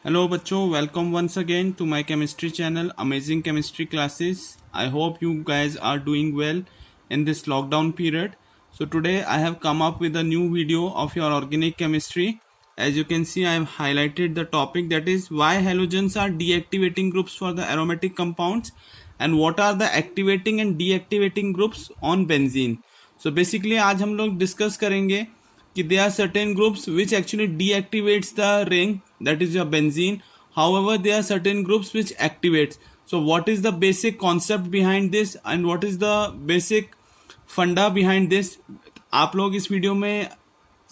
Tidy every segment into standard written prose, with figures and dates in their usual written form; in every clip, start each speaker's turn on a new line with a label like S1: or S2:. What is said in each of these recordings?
S1: Hello बच्चों, welcome once again to my chemistry channel amazing chemistry classes. I hope you guys are doing well in this lockdown period. So today I have come up with a new video of your organic chemistry. As you can see, I have highlighted the topic, that is why halogens are deactivating groups for the aromatic compounds and what are the activating and deactivating groups on benzene. So basically आज हम लोग discuss करेंगे कि there are certain groups which actually deactivates the ring, that is your benzene. However, there are certain groups which activates. So what is the basic concept behind this and what is the basic फंडा behind this, आप लोग इस video में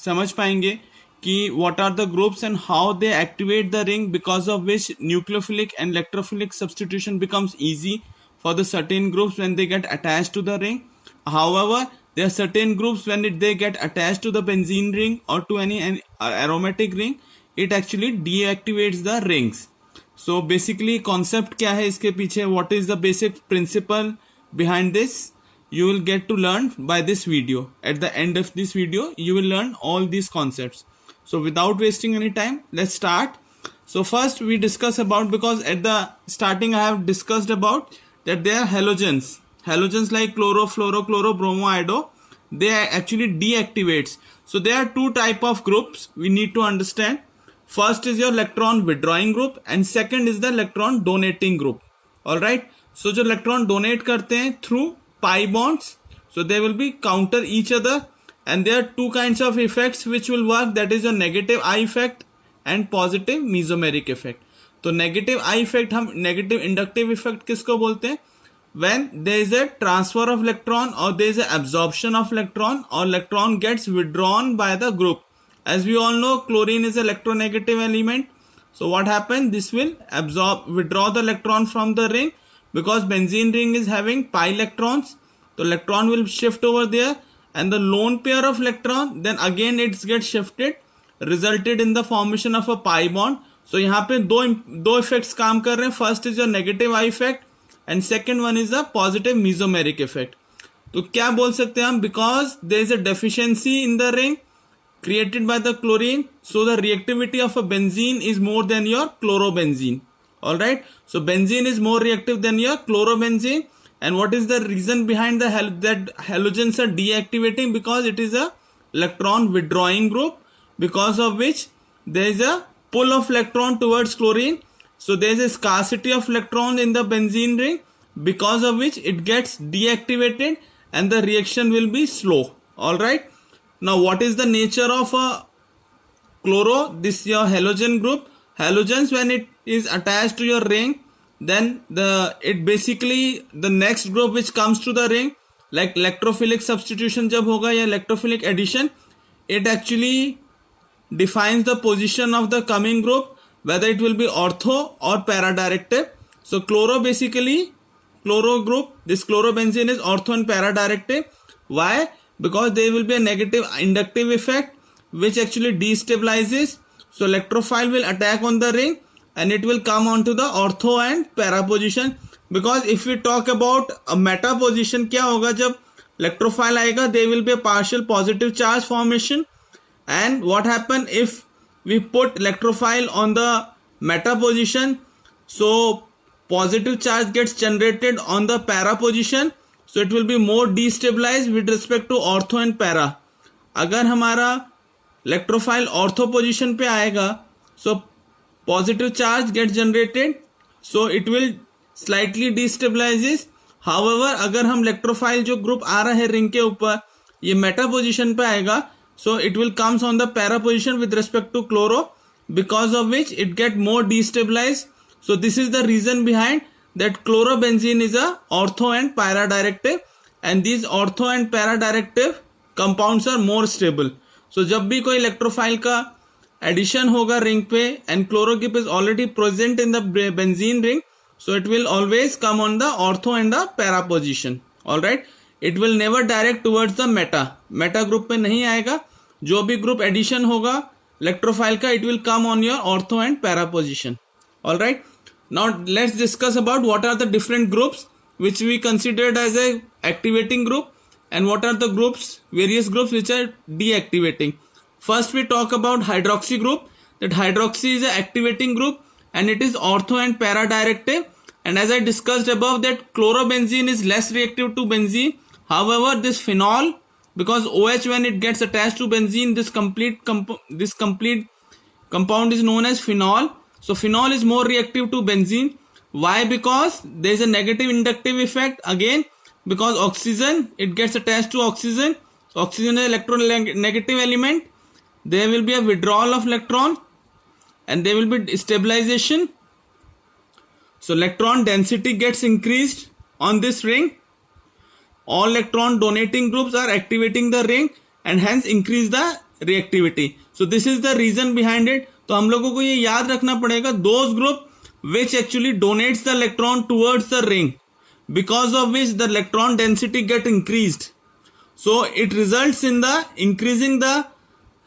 S1: समझ पाएंगे कि what are the groups and how they activate the ring, because of which nucleophilic and electrophilic substitution becomes easy for the certain groups when they get attached to the ring. However, there are certain groups when they get attached to the benzene ring or to any aromatic ring, it actually deactivates the rings. So basically concept क्या है इसके पीछे, what is the basic principle behind this, you will get to learn by this video. At the end of this video you will learn all these concepts. So without wasting any time, let's start. So first we discuss about, because at the starting I have discussed about that there are halogens like chloro, fluoro, chloro, bromo, iodo, they actually deactivates. So there are two type of groups we need to understand. First is your electron withdrawing group and second is the electron donating group. All right, so जो electron donate करते हैं through pi bonds, so they will be counter each other, and there are two kinds of effects which will work, that is a negative I effect and positive mesomeric effect. तो negative I effect हम negative inductive effect किसको बोलते हैं, when there is a transfer of electron or there is a absorption of electron or electron gets withdrawn by the group. As we all know, chlorine is an electronegative element. So what happens, this will withdraw the electron from the ring, because benzene ring is having pi electrons. The electron will shift over there and the lone pair of electron, then again it gets shifted, resulted in the formation of a pi bond. So यहाँ पे दो effects काम कर रहे हैं. First is your negative I effect and second one is the positive mesomeric effect. तो क्या बोल सकते हैं हम, because there is a deficiency in the ring created by the chlorine, so the reactivity of a benzene is more than your chlorobenzene. All right, so benzene is more reactive than your chlorobenzene. And what is the reason behind that halogens are deactivating? Because it is a electron withdrawing group, because of which there is a pull of electron towards chlorine. So there is a scarcity of electrons in the benzene ring, because of which it gets deactivated and the reaction will be slow. All right, now what is the nature of a chloro? This your halogen group. Halogens, when it is attached to your ring, then it basically the next group which comes to the ring, like electrophilic substitution जब होगा या electrophilic addition, it actually defines the position of the coming group, whether it will be ortho or paradirective. So chloro group, this chlorobenzene is ortho and paradirective. Why? Because there will be a negative inductive effect which actually destabilizes. So electrophile will attack on the ring and it will come onto the ortho and para position. Because if we talk about a meta position, क्या होगा जब electrophile आएगा, there will be a partial positive charge formation. And what happen if we put electrophile on the meta position? So positive charge gets generated on the para position, so it will be more destabilized with respect to ortho and para. अगर हमारा electrophile ortho position पे आएगा, so positive charge gets generated, so it will slightly destabilizes. However, अगर हम electrophile जो group आ रहा है ring के ऊपर, ये meta position पे आएगा, so it will comes on the para position with respect to chloro, because of which it get more destabilized. So this is the reason behind that chlorobenzene is a ortho and paradirective, and these ortho and paradirective compounds are more stable. So जब भी कोई electrophile का addition होगा ring पे and chloro group is already present in the benzene ring, so it will always come on the ortho and the para position. All right, it will never direct towards the meta group पे नहीं आएगा. जो भी group addition होगा electrophile का, it will come on your ortho and para position. All right, now let's discuss about what are the different groups which we considered as a activating group and what are the various groups which are deactivating. First we talk about hydroxy group. that hydroxy is an activating group and it is ortho and para directive. And as I discussed above, that chlorobenzene is less reactive to benzene. However, this phenol, because OH when it gets attached to benzene, this complete compound is known as phenol. So phenol is more reactive to benzene. Why? Because there is a negative inductive effect. Again, because oxygen, it gets attached to oxygen. So oxygen is electronegative element. There will be a withdrawal of electron and there will be stabilization. So electron density gets increased on this ring. All electron donating groups are activating the ring and hence increase the reactivity. So this is the reason behind it. तो हम लोगों को ये याद रखना पड़ेगा, those group which actually donates the electron towards the ring, because of which the electron density get increased. So it results in the increasing the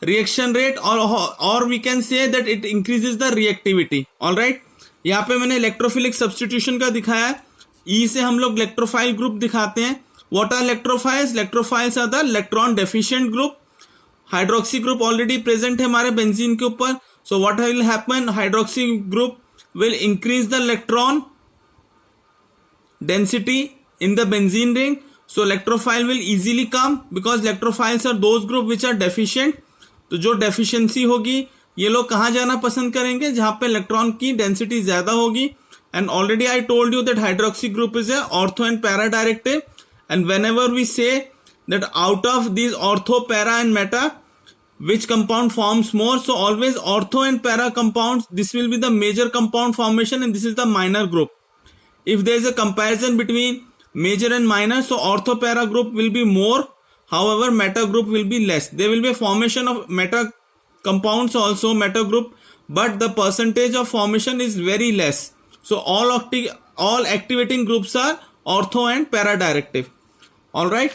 S1: reaction rate, or we can say that it increases the reactivity. All right, यहाँ पे मैंने electrophilic substitution का दिखाया है. E से हम लोग electrophile group दिखाते हैं. What are electrophiles? Electrophiles are the electron deficient group. Hydroxy group already present है हमारे बेंजीन के ऊपर. So what will happen, hydroxy group will increase the electron density in the benzene ring. So electrophile will easily come because electrophiles are those group which are deficient. तो जो deficiency होगी, ये लोग कहाँ जाना पसंद करेंगे? जहाँ पे इलेक्ट्रॉन की डेंसिटी ज्यादा होगी. And already I told you that hydroxy group is a ortho and para directive. And whenever we say that out of these ortho, para and meta, which compound forms more? So always ortho and para compounds, this will be the major compound formation and this is the minor group. If there is a comparison between major and minor, so ortho para group will be more, however meta group will be less. There will be a formation of meta compounds also, meta group, but the percentage of formation is very less. So all activating groups are ortho and para directive. Alright.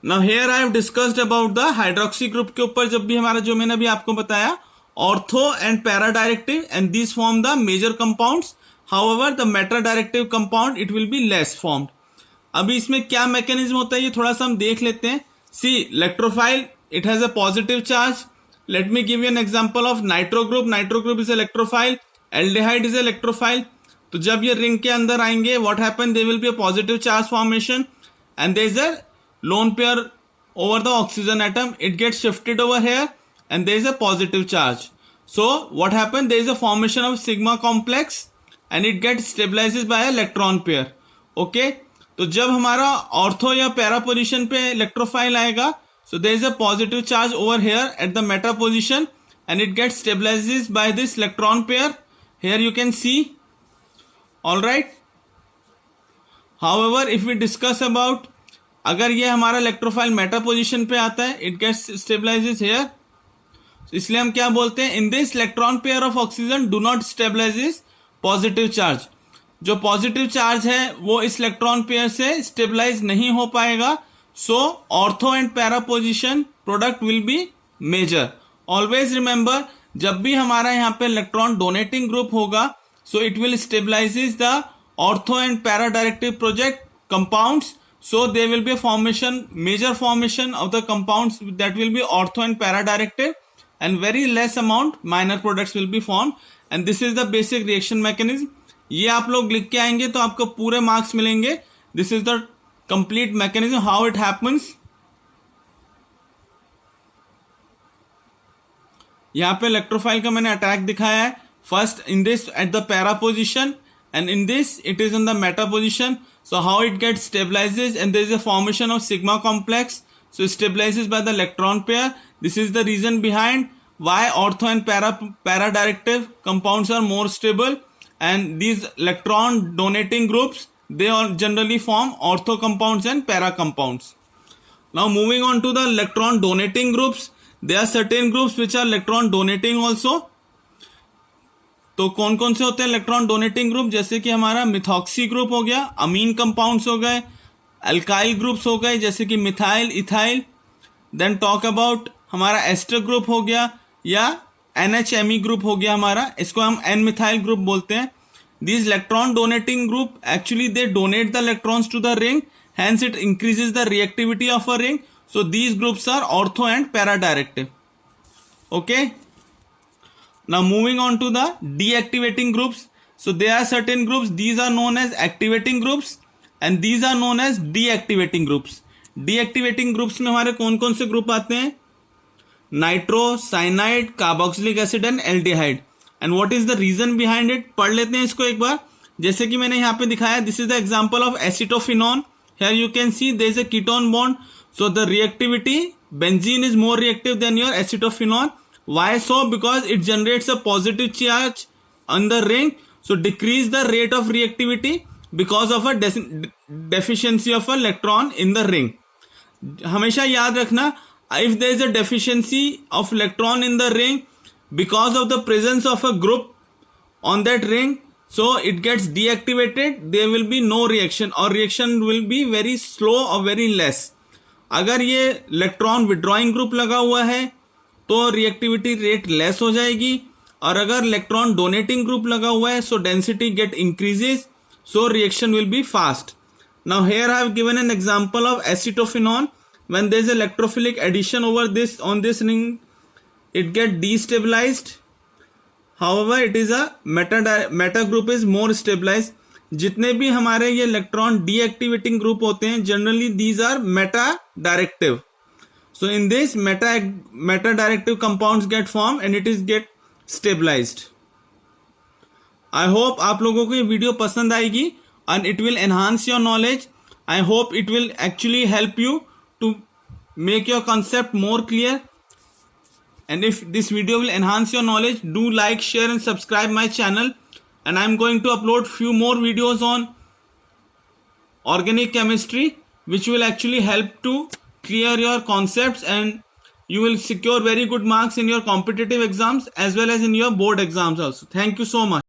S1: Now here I have discussed about the hydroxy group के ऊपर जब भी हमारा जो मैंने अभी आपको बताया ortho and para directive and these form the major compounds. However the meta directive compound it will be less formed. अभी इसमें क्या मैकेनिज्म होता है ये थोड़ा सा हम देख लेते हैं. See electrophile it has a positive charge. Let me give you an example of nitro group. Nitro group is electrophile. Aldehyde is electrophile. तो जब ये रिंग के अंदर आएंगे what happen, there will be a positive charge formation and there is a lone pair over the oxygen atom. It gets shifted over here and there is a positive charge. So what happened, there is a formation of sigma complex and it gets stabilized by an electron pair. Okay, तो जब हमारा ortho या para position पे electrophile आएगा, so there is a positive charge over here at the meta position and it gets stabilized by this electron pair. Here you can see. All right. However, if we discuss about अगर ये हमारा electrophile Meta position पे आता है, it gets stabilises here. इसलिए हम क्या बोलते हैं, in this electron pair of oxygen do not stabilises positive charge. जो पॉजिटिव चार्ज है वो इस इलेक्ट्रॉन पेयर से स्टेबलाइज नहीं हो पाएगा. So ortho and para position product will be major. Always remember, जब भी हमारा यहाँ पे इलेक्ट्रॉन डोनेटिंग ग्रुप होगा, so it will stabilises the ortho and para directive project compounds. So there will be a formation, major formation of the compounds that will be ortho and para directive and very less amount minor products will be formed and this is the basic reaction mechanism. ये आप लोग लिख के आएंगे तो आपको पूरे marks मिलेंगे. This is the complete mechanism how it happens. यहाँ पे इलेक्ट्रोफाइल का मैंने अटैक दिखाया है. First in this at the para position and in this it is in the meta position. So how it gets stabilizes and there is a formation of sigma complex. So it stabilizes by the electron pair. This is the reason behind why ortho and para directive compounds are more stable and these electron donating groups they all generally form ortho compounds and para compounds. Now moving on to the electron donating groups, there are certain groups which are electron donating also. तो कौन कौन से होते हैं electron donating group, जैसे कि हमारा methoxy group हो गया, अमीन कंपाउंड्स हो गए, अल्काइल ग्रुप्स हो गए जैसे कि methyl, ethyl. Then talk about हमारा एस्टर ग्रुप हो गया या NHME ग्रुप हो गया हमारा, इसको हम एन मिथाइल ग्रुप बोलते हैं. This electron donating group actually they donate the electrons to the ring, hence it increases the reactivity of a ring. So these groups are ortho and para directive. Okay. Now moving on to the deactivating groups. So there are certain groups, these are known as activating groups and these are known as deactivating groups. Deactivating groups में हमारे कौन कौन से group आते हैं? Nitro, cyanide, carboxylic acid and aldehyde. And what is the reason behind it? पढ़ लेते हैं इसको एक बार. जैसे कि मैंने यहाँ पे दिखाया, this is the example of acetophenone. Here you can see there is a ketone bond. So the reactivity, benzene is more reactive than your acetophenone. Why so? Because it generates a positive charge on the ring, so decrease the rate of reactivity because of a deficiency of electron in the ring. हमेशा याद रखना, if there is a deficiency of electron in the ring because of the presence of a group on that ring, so it gets deactivated. There will be no reaction or reaction will be very slow or very less. अगर ये electron withdrawing group लगा हुआ है तो reactivity rate less हो जाएगी, और अगर इलेक्ट्रॉन डोनेटिंग ग्रुप लगा हुआ है so density get increases, so reaction will be fast. Now here I have given an example of acetophenone. When there is electrophilic addition over this on this ring, it get destabilised. However it is a meta group is more stabilised. जितने भी हमारे ये electron deactivating group होते हैं, generally these are meta directive. So in this meta directive compounds get formed and it is get stabilized. I hope आप लोगों को ये वीडियो पसंद आएगी and it will enhance your knowledge. I hope it will actually help you to make your concept more clear. And if this video will enhance your knowledge, do like, share and subscribe my channel. And I am going to upload few more videos on organic chemistry, which will actually help to clear your concepts and you will secure very good marks in your competitive exams as well as in your board exams also. Thank you so much.